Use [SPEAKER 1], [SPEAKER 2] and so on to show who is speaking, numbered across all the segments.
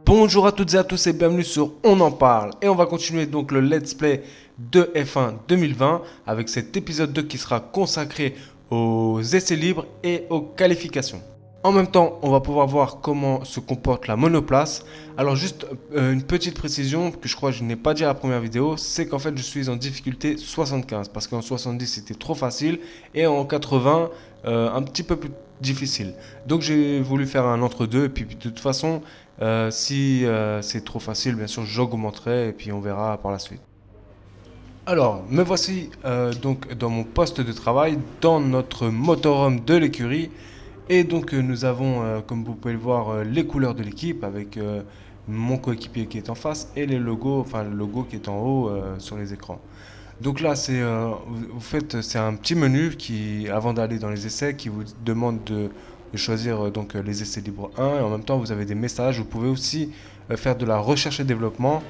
[SPEAKER 1] Bonjour à toutes et à tous et bienvenue sur On en parle. Et on va continuer donc le let's play de F1 2020 avec cet épisode 2 qui sera consacré aux essais libres et aux qualifications. En même temps, on va pouvoir voir comment se comporte la monoplace. Alors juste une petite précision que je crois que je n'ai pas dit à la première vidéo, c'est qu'en fait je suis en difficulté 75 parce qu'en 70 c'était trop facile et en 80 un petit peu plus difficile. Donc j'ai voulu faire un entre-deux et puis de toute façon si c'est trop facile bien sûr j'augmenterai et puis on verra par la suite. Alors, me voici donc dans mon poste de travail, dans notre motorhome de l'écurie. Et donc nous avons, comme vous pouvez le voir, les couleurs de l'équipe avec mon coéquipier qui est en face et les logos, enfin le logo qui est en haut sur les écrans. Donc là, vous faites, c'est un petit menu qui, avant d'aller dans les essais, qui vous demande de choisir donc les essais libres 1 et en même temps vous avez des messages. Vous pouvez aussi faire de la recherche et développement.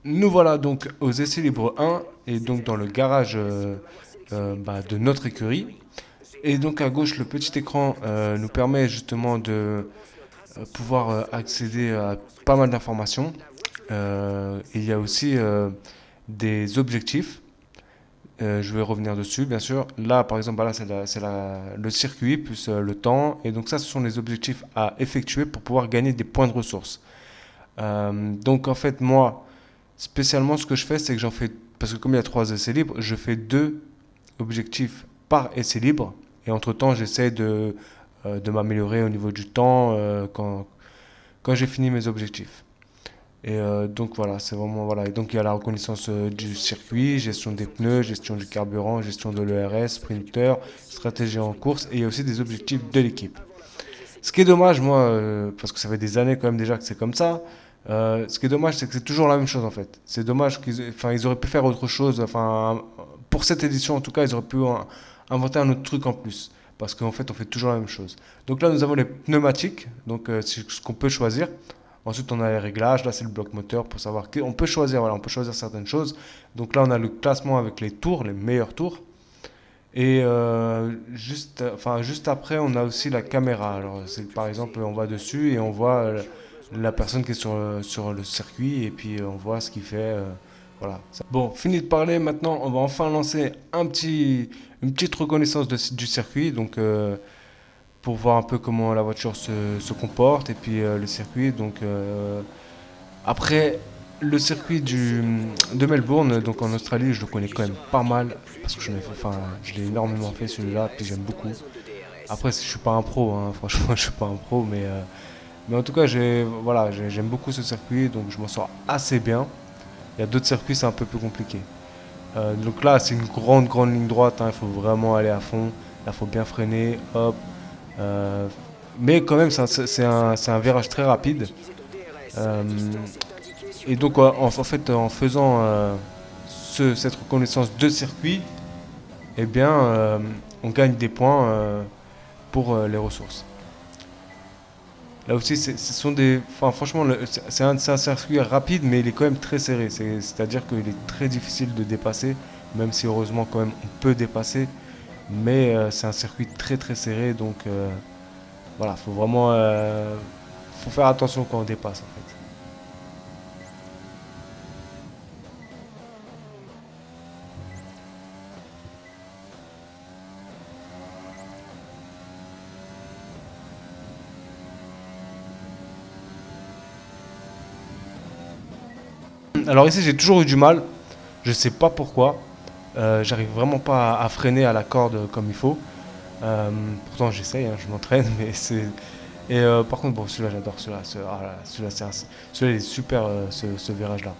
[SPEAKER 1] Nous voilà donc aux essais libres 1 et donc dans le garage de notre écurie. Et donc à gauche, le petit écran nous permet justement de pouvoir accéder à pas mal d'informations. Il y a aussi des objectifs. Je vais revenir dessus, bien sûr. Là, par exemple, là, le circuit plus le temps. Et donc ça, ce sont les objectifs à effectuer pour pouvoir gagner des points de ressources. Donc en fait, moi, spécialement, ce que je fais, c'est que j'en fais, parce que comme il y a 3 essais libres, je fais 2 objectifs par essai libre. Et entre-temps, j'essaie de m'améliorer au niveau du temps quand j'ai fini mes objectifs. Et donc voilà, c'est vraiment voilà. Et donc il y a la reconnaissance du circuit, gestion des pneus, gestion du carburant, gestion de l'ERS, sprinter, stratégie en course, et il y a aussi des objectifs de l'équipe. Ce qui est dommage, moi, parce que ça fait des années quand même déjà que c'est comme ça. Ce qui est dommage, c'est que c'est toujours la même chose en fait. C'est dommage ils auraient pu faire autre chose. Enfin, pour cette édition en tout cas, ils auraient pu inventer un autre truc en plus. Parce qu'en fait, on fait toujours la même chose. Donc là, nous avons les pneumatiques. Donc c'est ce qu'on peut choisir. Ensuite, on a les réglages. Là, c'est le bloc moteur pour savoir on peut choisir. Voilà, on peut choisir certaines choses. Donc là, on a le classement avec les tours, les meilleurs tours. Et juste après, on a aussi la caméra. Alors, par exemple, on va dessus et on voit la personne qui est sur le circuit et puis on voit ce qu'il fait. Voilà. Bon, fini de parler. Maintenant, on va enfin lancer une petite reconnaissance du circuit. Donc, pour voir un peu comment la voiture se comporte et puis le circuit. Donc, après, le circuit de Melbourne, donc en Australie, je le connais quand même pas mal parce que je l'ai énormément fait celui-là, puis j'aime beaucoup. Après, je suis pas un pro, hein, franchement, je suis pas un pro, mais en tout cas, j'aime beaucoup ce circuit, donc je m'en sors assez bien. Il y a d'autres circuits, c'est un peu plus compliqué. Donc là, c'est une grande ligne droite, hein, il faut vraiment aller à fond. Là, il faut bien freiner, hop. Euh, mais quand même, c'est un virage très rapide. Euh, et donc, en fait, en faisant cette reconnaissance de circuit, eh bien, on gagne des points pour les ressources. Là aussi, ce sont des. Enfin, franchement, c'est un circuit rapide, mais il est quand même très serré. C'est-à-dire qu'il est très difficile de dépasser, même si heureusement, quand même, on peut dépasser. Mais c'est un circuit très serré, donc voilà, faut vraiment. Faut faire attention quand on dépasse, en fait. Alors ici, j'ai toujours eu du mal. Je sais pas pourquoi. J'arrive vraiment pas à freiner à la corde comme il faut. Euh, Pourtant, j'essaye, hein, je m'entraîne, mais c'est. Et par contre, bon, celui-là, j'adore celui-là. Celui-là, il est super, ce virage-là.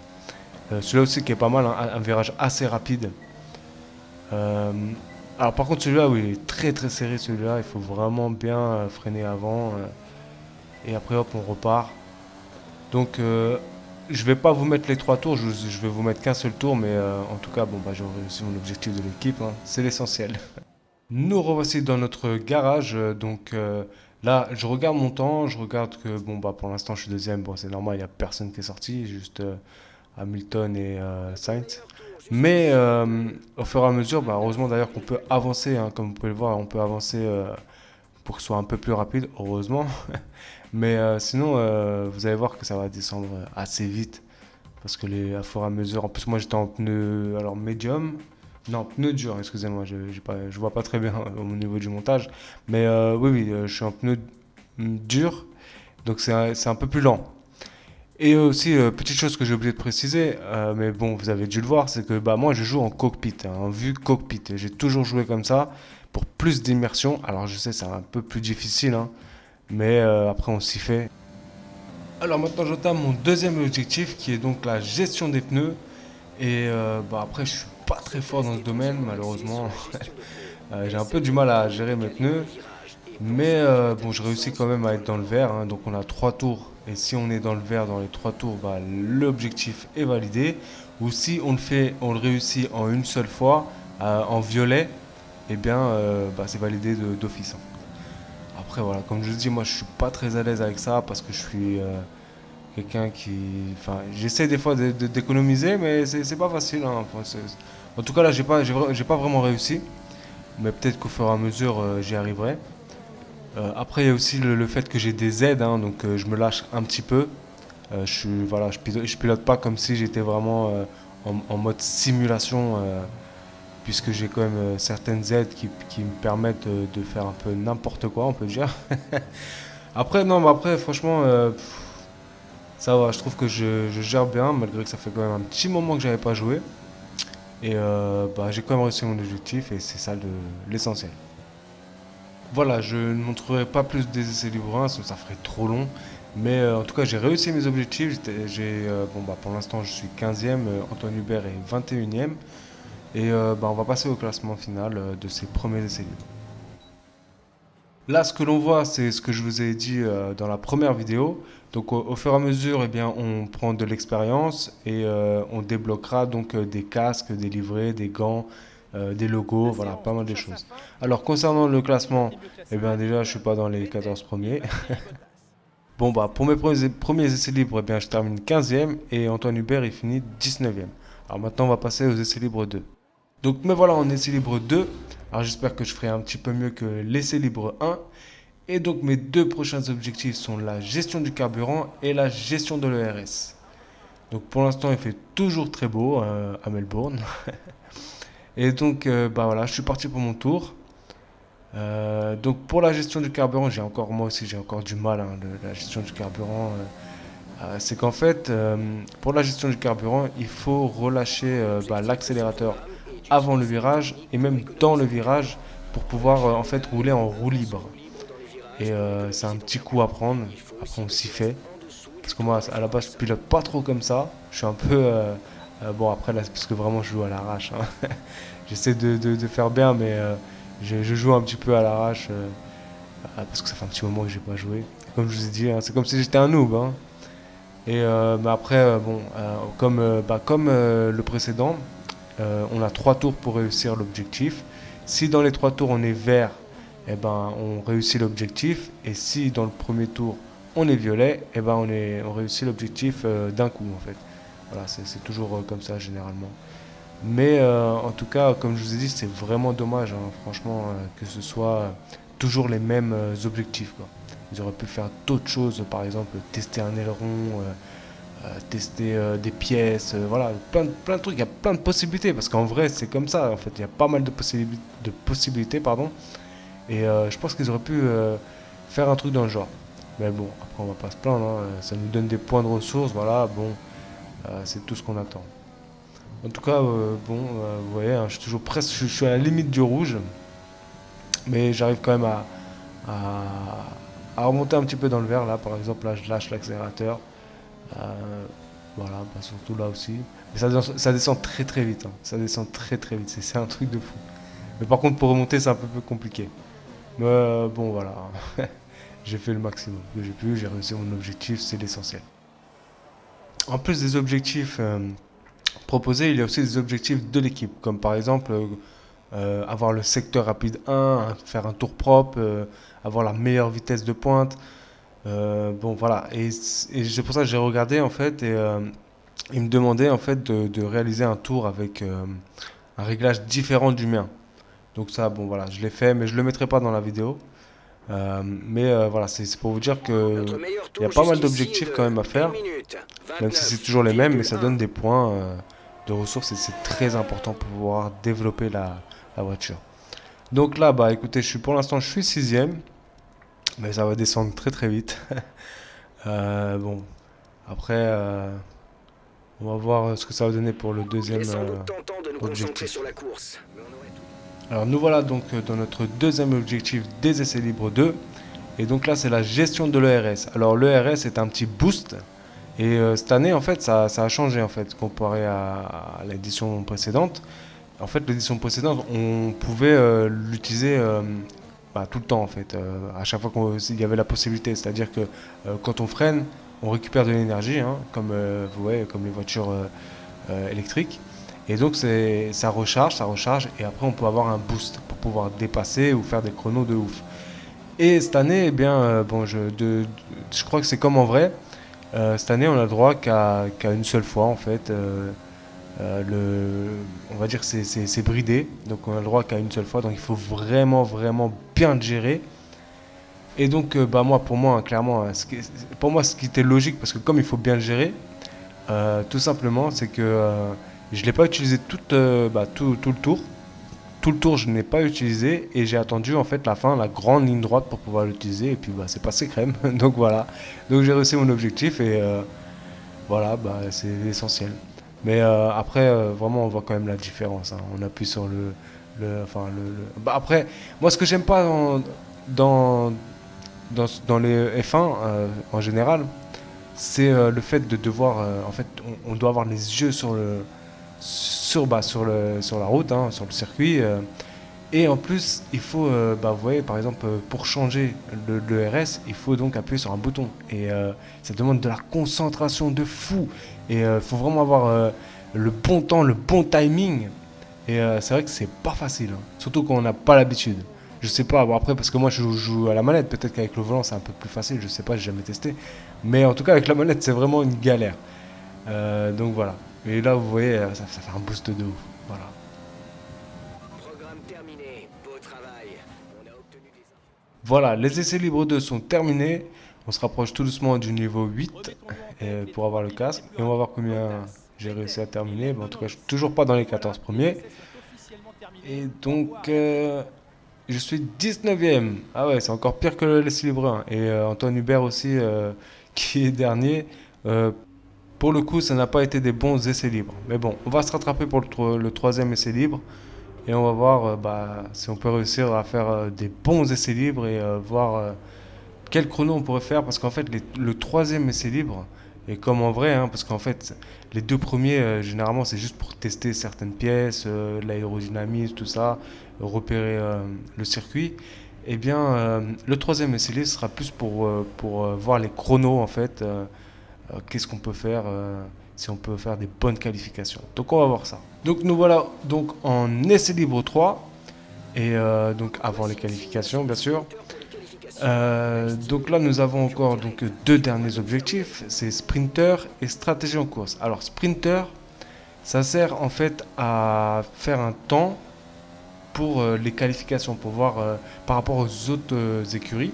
[SPEAKER 1] Celui-là aussi qui est pas mal, hein, un virage assez rapide. Euh, alors par contre, celui-là, oui, il est très serré, celui-là. Il faut vraiment bien freiner avant. Et après, hop, on repart. Donc, je vais pas vous mettre les 3 tours, je vais vous mettre qu'un seul tour, mais en tout cas, bon, bah, j'ai réussi mon objectif de l'équipe, hein, c'est l'essentiel. Nous revoici dans notre garage, là, je regarde mon temps, je regarde que, bon, bah, pour l'instant, je suis deuxième, bon, c'est normal, il n'y a personne qui est sorti, juste Hamilton et Sainz. Mais au fur et à mesure, bah, heureusement d'ailleurs qu'on peut avancer, hein, comme vous pouvez le voir, on peut avancer pour que ce soit un peu plus rapide, heureusement. Mais sinon, vous allez voir que ça va descendre assez vite. Parce que à fur et à mesure, en plus moi j'étais en pneu alors médium, non pneu dur, excusez-moi, je vois pas très bien au niveau du montage. Mais oui, oui, je suis en pneu dur, donc c'est un peu plus lent. Et aussi, petite chose que j'ai oublié de préciser, mais bon, vous avez dû le voir, c'est que bah, moi je joue en cockpit, hein, en vue cockpit. Et j'ai toujours joué comme ça pour plus d'immersion. Alors je sais, c'est un peu plus difficile, hein, mais après on s'y fait. Alors maintenant j'entame mon deuxième objectif qui est donc la gestion des pneus. Et bah, après je suis pas très fort dans ce domaine malheureusement. J'ai un peu du mal à gérer mes pneus. Mais bon, je réussis quand même à être dans le vert, hein. Donc on a 3 tours. Et si on est dans le vert dans les 3 tours, bah, l'objectif est validé. Ou si on le réussit en une seule fois, en violet, eh bien bah, c'est validé d'office, hein. Après voilà, comme je dis, moi je suis pas très à l'aise avec ça parce que je suis quelqu'un qui... Enfin, j'essaie des fois d'économiser, mais c'est pas facile, hein. Enfin, en tout cas là, j'ai pas vraiment réussi. Mais peut-être qu'au fur et à mesure, j'y arriverai. Après, il y a aussi le fait que j'ai des aides, hein, donc je me lâche un petit peu. Voilà, je pilote pas comme si j'étais vraiment en mode simulation, puisque j'ai quand même certaines aides qui me permettent de faire un peu n'importe quoi, on peut dire. Après, non, mais après, franchement, ça va, je trouve que je gère bien, malgré que ça fait quand même un petit moment que j'avais pas joué. Et bah, j'ai quand même réussi mon objectif, et c'est ça l'essentiel. Voilà, je ne montrerai pas plus des essais libres 1, sinon ça ferait trop long. Mais en tout cas, j'ai réussi mes objectifs. Bon, bah, pour l'instant, je suis 15e, Antoine Hubert est 21e. Et bah, on va passer au classement final de ces premiers essais libres. Là, ce que l'on voit, c'est ce que je vous ai dit dans la première vidéo. Donc, au fur et à mesure, eh bien, on prend de l'expérience et on débloquera donc des casques, des livrets, des gants, des logos, voilà, pas mal de choses. Alors, concernant le classement, eh bien, déjà, je suis pas dans les 14 premiers. Bon, bah, pour mes premiers essais libres, eh bien, je termine 15e et Antoine Hubert, il finit 19e. Alors maintenant, on va passer aux essais libres 2. Donc me voilà en essai libre 2. Alors j'espère que je ferai un petit peu mieux que l'essai libre 1. Et donc mes deux prochains objectifs sont la gestion du carburant et la gestion de l'ERS. Donc pour l'instant il fait toujours très beau à Melbourne. Et donc bah voilà, je suis parti pour mon tour. Donc pour la gestion du carburant, moi aussi j'ai encore du mal, hein, la gestion du carburant. C'est qu'en fait, pour la gestion du carburant, il faut relâcher bah, l'accélérateur avant le virage et même dans le virage pour pouvoir en fait rouler en roue libre. Et c'est un petit coup à prendre. Après, on s'y fait. Parce que moi, à la base, je pilote pas trop comme ça. Je suis un peu. Bon, après, là, c'est parce que vraiment, je joue à l'arrache, hein. J'essaie de faire bien, mais je joue un petit peu à l'arrache parce que ça fait un petit moment que j'ai pas joué. Comme je vous ai dit, hein, c'est comme si j'étais un noob, hein. Et mais après, bon, comme le précédent, on a 3 tours pour réussir l'objectif. Si dans les 3 tours on est vert, eh ben, on réussit l'objectif. Et si dans le premier tour on est violet, eh ben, on réussit l'objectif d'un coup en fait. Voilà, c'est toujours comme ça généralement. Mais en tout cas, comme je vous ai dit, c'est vraiment dommage, hein, franchement, que ce soit toujours les mêmes objectifs, quoi. Ils auraient pu faire d'autres choses, par exemple tester un aileron, tester des pièces, voilà, plein de trucs, il y a plein de possibilités, parce qu'en vrai c'est comme ça, en fait, il y a pas mal de possibilités, pardon, et je pense qu'ils auraient pu faire un truc dans le genre. Mais bon, après on va pas se plaindre, hein, ça nous donne des points de ressources, voilà, bon, c'est tout ce qu'on attend. En tout cas, bon, vous voyez, hein, je suis toujours presque, je suis à la limite du rouge, mais j'arrive quand même à, à remonter un petit peu dans le vert, là, par exemple, là je lâche l'accélérateur. Euh, voilà, bah, surtout là aussi. Mais ça descend très très vite, hein. Ça descend très très vite, c'est un truc de fou. Mais par contre, pour remonter, c'est un peu plus compliqué. Mais bon, voilà. J'ai fait le maximum que j'ai pu, j'ai réussi mon objectif, c'est l'essentiel. en plus des objectifs proposés, il y a aussi des objectifs de l'équipe, comme par exemple avoir le secteur rapide 1, faire un tour propre, avoir la meilleure vitesse de pointe. Bon, voilà. Et c'est pour ça que j'ai regardé en fait et il me demandait en fait de réaliser un tour avec un réglage différent du mien. Donc ça, bon voilà, je l'ai fait, mais je le mettrai pas dans la vidéo. Voilà, c'est pour vous dire que il y a pas mal d'objectifs quand même à faire, même si c'est toujours les mêmes, mais ça donne des points de ressources et c'est très important pour pouvoir développer la voiture. Donc là, bah écoutez, pour l'instant, je suis sixième, mais ça va descendre très très vite. Bon, après, on va voir ce que ça va donner pour le deuxième objectif. Alors nous voilà donc dans notre deuxième objectif des essais libres 2. Et donc là, c'est la gestion de l'ERS. Alors l'ERS est un petit boost. Et cette année, en fait, ça a changé en fait, comparé à l'édition précédente. En fait, l'édition précédente, on pouvait l'utiliser tout le temps en fait, à chaque fois qu'il y avait la possibilité. C'est-à-dire que quand on freine, on récupère de l'énergie, hein, comme vous voyez, comme les voitures électriques. Et donc ça recharge, et après on peut avoir un boost pour pouvoir dépasser ou faire des chronos de ouf. Et cette année, eh bien, je crois que c'est comme en vrai. Cette année, on a le droit qu'à une seule fois en fait. On va dire que c'est bridé, donc on a le droit qu'à une seule fois, donc il faut vraiment vraiment bien le gérer. Et donc pour moi hein, clairement, pour moi ce qui était logique, parce que comme il faut bien le gérer, tout simplement c'est que je ne l'ai pas utilisé tout le tour. Tout le tour je n'ai pas utilisé et j'ai attendu en fait la fin, la grande ligne droite pour pouvoir l'utiliser, et puis c'est passé crème. Donc voilà, donc j'ai réussi mon objectif et voilà, c'est l'essentiel. Mais après, vraiment, on voit quand même la différence, hein. On appuie sur après, moi, ce que j'aime pas dans, dans les F1 en général, c'est le fait de devoir. En fait, on doit avoir les yeux sur la route, hein, sur le circuit. Et en plus, il faut, vous voyez, par exemple, pour changer le RS, il faut donc appuyer sur un bouton. Et ça demande de la concentration de fou. Et il faut vraiment avoir le bon temps, le bon timing. Et c'est vrai que c'est pas facile, hein. Surtout quand on n'a pas l'habitude. Je sais pas, bon après, parce que moi je joue à la manette, peut-être qu'avec le volant c'est un peu plus facile, je sais pas, j'ai jamais testé. Mais en tout cas, avec la manette, c'est vraiment une galère. Donc voilà. Et là, vous voyez, ça fait un boost de ouf. Voilà. Voilà, les essais libres 2 sont terminés. On se rapproche tout doucement du niveau 8 pour avoir le casque. Et on va voir combien j'ai réussi à terminer. En tout cas, je suis toujours pas dans les 14 premiers. Et donc, je suis 19e. Ah ouais, c'est encore pire que l'essai libre 1. Et Antoine Hubert aussi, qui est dernier. Euh, pour le coup, ça n'a pas été des bons essais libres. Mais bon, on va se rattraper pour le troisième essai libre. Et on va voir si on peut réussir à faire des bons essais libres et voir quel chrono on pourrait faire. Parce qu'en fait, le troisième essai libre est comme en vrai, hein, parce qu'en fait, les deux premiers, généralement, c'est juste pour tester certaines pièces, l'aérodynamisme, tout ça, repérer le circuit. Et bien, le troisième essai libre sera plus pour voir les chronos, en fait. Qu'est-ce qu'on peut faire si on peut faire des bonnes qualifications. Donc on va voir ça. Donc nous voilà donc en essai libre 3 et donc avant les qualifications bien sûr. Donc là nous avons encore donc deux derniers objectifs, c'est sprinter et stratégie en course. Alors sprinter, ça sert en fait à faire un temps pour les qualifications, pour voir par rapport aux autres écuries,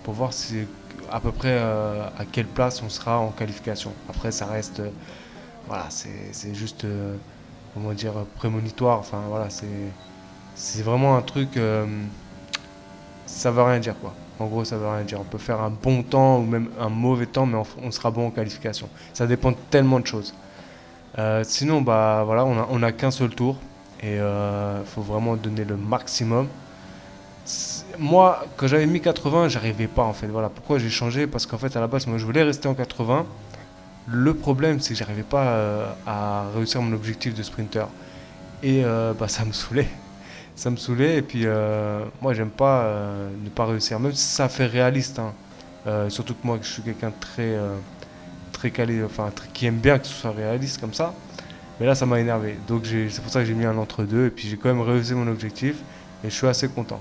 [SPEAKER 1] pour voir si à peu près à quelle place on sera en qualification. Après ça reste voilà, c'est juste comment dire prémonitoire, enfin voilà, c'est vraiment un truc ça veut rien dire quoi. En gros, ça veut rien dire. On peut faire un bon temps ou même un mauvais temps, mais on sera bon en qualification. Ça dépend de tellement de choses. Sinon, voilà, on a qu'un seul tour et faut vraiment donner le maximum. Moi, quand j'avais mis 80, j'arrivais pas en fait. Voilà pourquoi j'ai changé, parce qu'en fait à la base, moi je voulais rester en 80. Le problème, c'est que j'arrivais pas à réussir mon objectif de sprinter. Et ça me saoulait. Ça me saoulait. Et puis, moi, j'aime pas ne pas réussir. Même si ça fait réaliste, hein. Surtout que moi, je suis quelqu'un de très très calés, enfin qui aiment bien que ce soit réaliste comme ça. Mais là, ça m'a énervé. Donc c'est pour ça que j'ai mis un entre-deux. Et puis j'ai quand même réussi mon objectif. Et je suis assez content.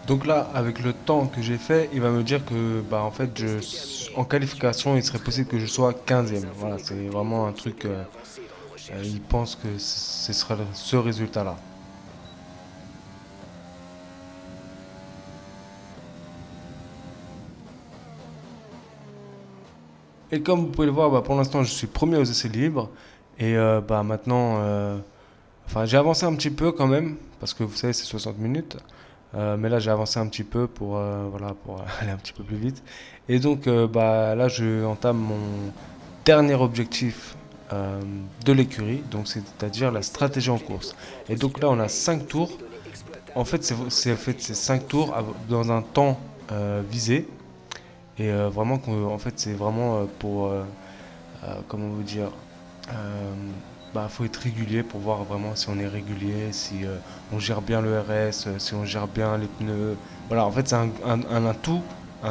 [SPEAKER 1] Donc là, avec le temps que j'ai fait, il va me dire que bah en fait en qualification, il serait possible que je sois 15e. Voilà, c'est vraiment un truc. Il pense que ce sera ce résultat-là. Et comme vous pouvez le voir, bah, pour l'instant, je suis premier aux essais libres. Et bah maintenant, enfin, j'ai avancé un petit peu quand même, parce que vous savez, c'est 60 minutes. Mais là, j'ai avancé un petit peu pour, voilà, pour aller un petit peu plus vite. Et donc, bah, là, je entame mon dernier objectif de l'écurie, donc c'est-à-dire la stratégie en course. Et donc là, on a 5 tours. En fait, c'est 5 tours dans un temps visé. Et vraiment, en fait, c'est vraiment pour, comment vous dire, euh, bah, faut être régulier pour voir vraiment si on est régulier, si on gère bien le RS, si on gère bien les pneus. Voilà, en fait, c'est un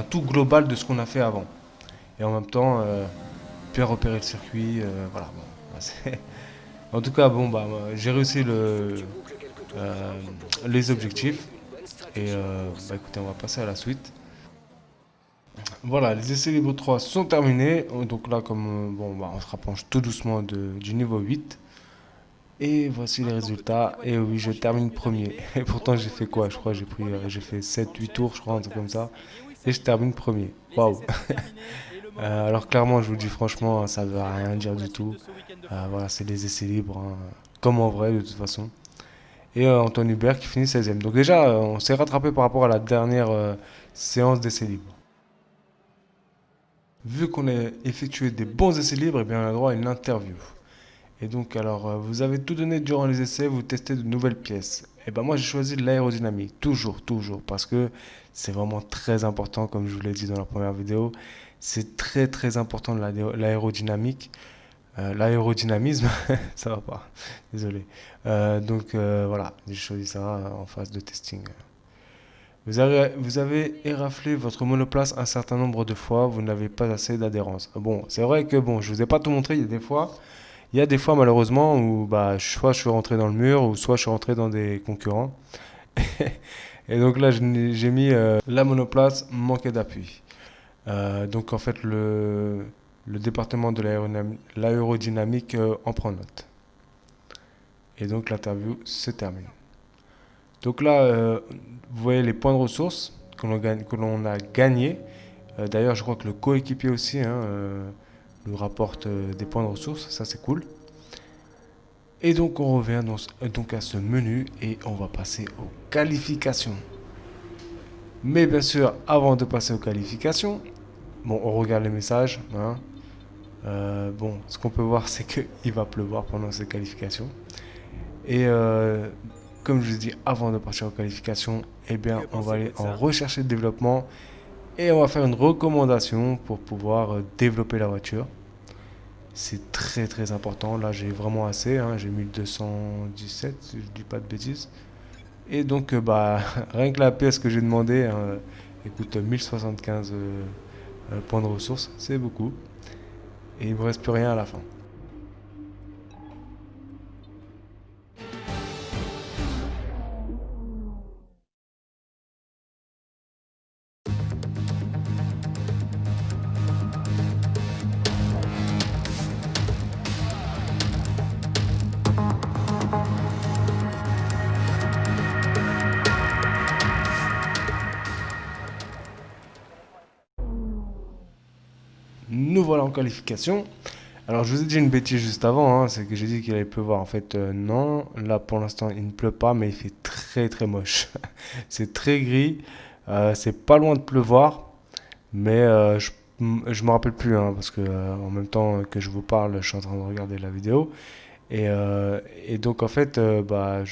[SPEAKER 1] tout global de ce qu'on a fait avant. Et en même temps, bien repérer le circuit. Voilà. Bon, bah, en tout cas, bon, bah, j'ai réussi euh, les objectifs. Et bah, écoutez, on va passer à la suite. Voilà, les essais niveau 3 sont terminés. Donc là, comme bon, bah, on se rapproche tout doucement du niveau 8. Et voici les résultats. Et oui, je termine premier. Et pourtant, j'ai fait quoi? Je crois que j'ai fait 7 8 tours, je crois, un truc comme ça. Et je termine premier. Waouh! Alors, clairement, je vous le dis franchement, ça ne veut rien dire du tout. Voilà, c'est des essais libres, hein, comme en vrai, de toute façon. Et Antoine Hubert qui finit 16e. Donc, déjà, on s'est rattrapé par rapport à la dernière séance d'essais libres. Vu qu'on a effectué des bons essais libres, eh bien, on a droit à une interview. Et donc, alors, vous avez tout donné durant les essais, vous testez de nouvelles pièces. Et ben moi, j'ai choisi de l'aérodynamique, toujours, toujours, parce que c'est vraiment très important, comme je vous l'ai dit dans la première vidéo. C'est très, très important l'aérodynamique, l'aérodynamisme, ça va pas, désolé. Donc, voilà, j'ai choisi ça en phase de testing. Vous avez éraflé votre monoplace un certain nombre de fois, vous n'avez pas assez d'adhérence. Bon, c'est vrai que bon, je vous ai pas tout montré, il y a des fois malheureusement où bah, soit je suis rentré dans le mur ou soit je suis rentré dans des concurrents. Et donc là, j'ai mis la monoplace manquait d'appui. Donc en fait, le département de l'aérodynamique en prend note. Et donc l'interview se termine. Donc là, vous voyez les points de ressources que l'on a gagnés. D'ailleurs, je crois que le coéquipier aussi hein, nous rapporte des points de ressources. Ça, c'est cool. Et donc on revient donc à ce menu et on va passer aux qualifications. Mais bien sûr, avant de passer aux qualifications, bon, on regarde les messages. Hein. Bon, ce qu'on peut voir, c'est qu'il va pleuvoir pendant ces qualifications. Et comme je vous dis, avant de partir aux qualifications, eh bien, on va aller en recherche et développement et on va faire une recommandation pour pouvoir développer la voiture. C'est très très important. Là, j'ai vraiment assez. Hein. J'ai 1217, si je dis pas de bêtises. Et donc, bah, rien que la pièce que j'ai demandé, hein, écoute, 1075 points de ressources, c'est beaucoup. Et il me reste plus rien à la fin. Nous voilà en qualification. Alors, je vous ai dit une bêtise juste avant, hein, c'est que j'ai dit qu'il allait pleuvoir. En fait, non, là pour l'instant il ne pleut pas, mais il fait très très moche. C'est très gris, c'est pas loin de pleuvoir, mais je me rappelle plus, hein, parce que en même temps que je vous parle, je suis en train de regarder la vidéo. Et donc en fait, bah,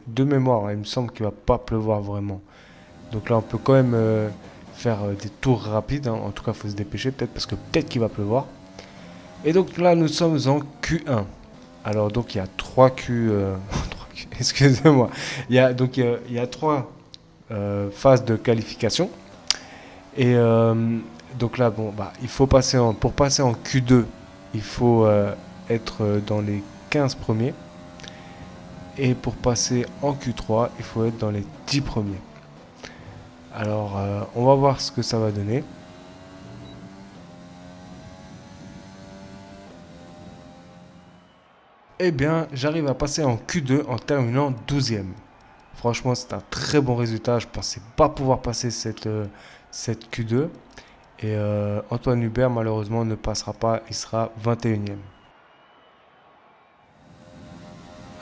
[SPEAKER 1] de mémoire, hein, il me semble qu'il va pas pleuvoir vraiment. Donc là, on peut quand même faire des tours rapides, hein. En tout cas, il faut se dépêcher peut-être parce que peut-être qu'il va pleuvoir. Et donc là, nous sommes en Q1. Alors donc il y a 3 Q, excusez-moi. Il y a 3 phases de qualification. Et donc là, bon, bah, pour passer en Q2, il faut être dans les 15 premiers. Et pour passer en Q3, il faut être dans les 10 premiers. Alors, on va voir ce que ça va donner. Eh bien, j'arrive à passer en Q2 en terminant 12e. Franchement, c'est un très bon résultat. Je pensais pas pouvoir passer cette Q2. Et Antoine Hubert, malheureusement, ne passera pas. Il sera 21e.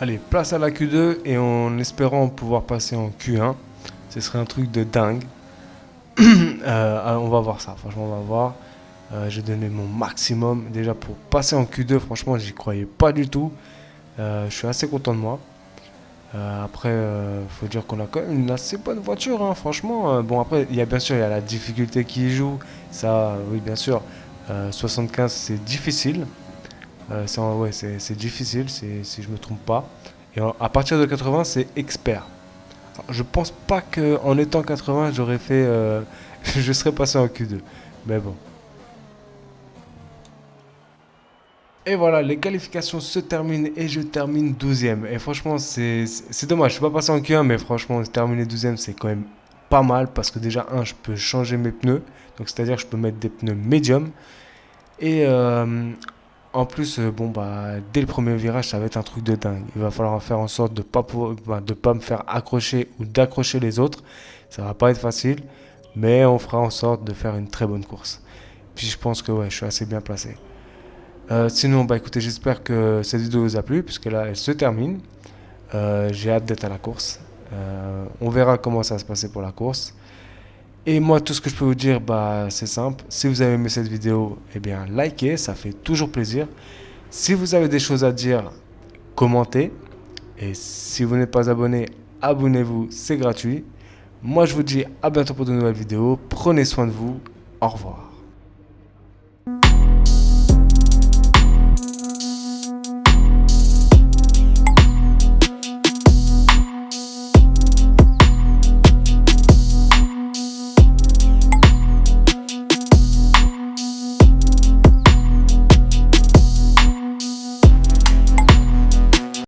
[SPEAKER 1] Allez, place à la Q2 et en espérant pouvoir passer en Q1. Ce serait un truc de dingue. On va voir ça, franchement, on va voir. J'ai donné mon maximum. Déjà, pour passer en Q2, franchement, j'y croyais pas du tout. Je suis assez content de moi. Après, faut dire qu'on a quand même une assez bonne voiture, hein, franchement. Bon, après, bien sûr, il y a la difficulté qui y joue. Ça, oui, bien sûr. 75, c'est difficile. Ouais, c'est difficile, si je me trompe pas. Et à partir de 80, c'est expert. Alors, je pense pas qu'en étant 80, j'aurais fait, je serais passé en Q2. Mais bon. Et voilà, les qualifications se terminent et je termine 12e. Et franchement, c'est dommage, je suis pas passé en Q1, mais franchement, terminer 12e, c'est quand même pas mal parce que déjà, je peux changer mes pneus. Donc, c'est-à-dire que je peux mettre des pneus médium. Et en plus, bon, bah, dès le premier virage, ça va être un truc de dingue. Il va falloir faire en sorte de pas me faire accrocher ou d'accrocher les autres. Ça va pas être facile, mais on fera en sorte de faire une très bonne course. Puis je pense que ouais, je suis assez bien placé. Sinon, bah écoutez, j'espère que cette vidéo vous a plu, puisque là, elle se termine. J'ai hâte d'être à la course. On verra comment ça va se passer pour la course. Et moi, tout ce que je peux vous dire, bah, c'est simple. Si vous avez aimé cette vidéo, eh bien, likez, ça fait toujours plaisir. Si vous avez des choses à dire, commentez. Et si vous n'êtes pas abonné, abonnez-vous, c'est gratuit. Moi, je vous dis à bientôt pour de nouvelles vidéos. Prenez soin de vous. Au revoir.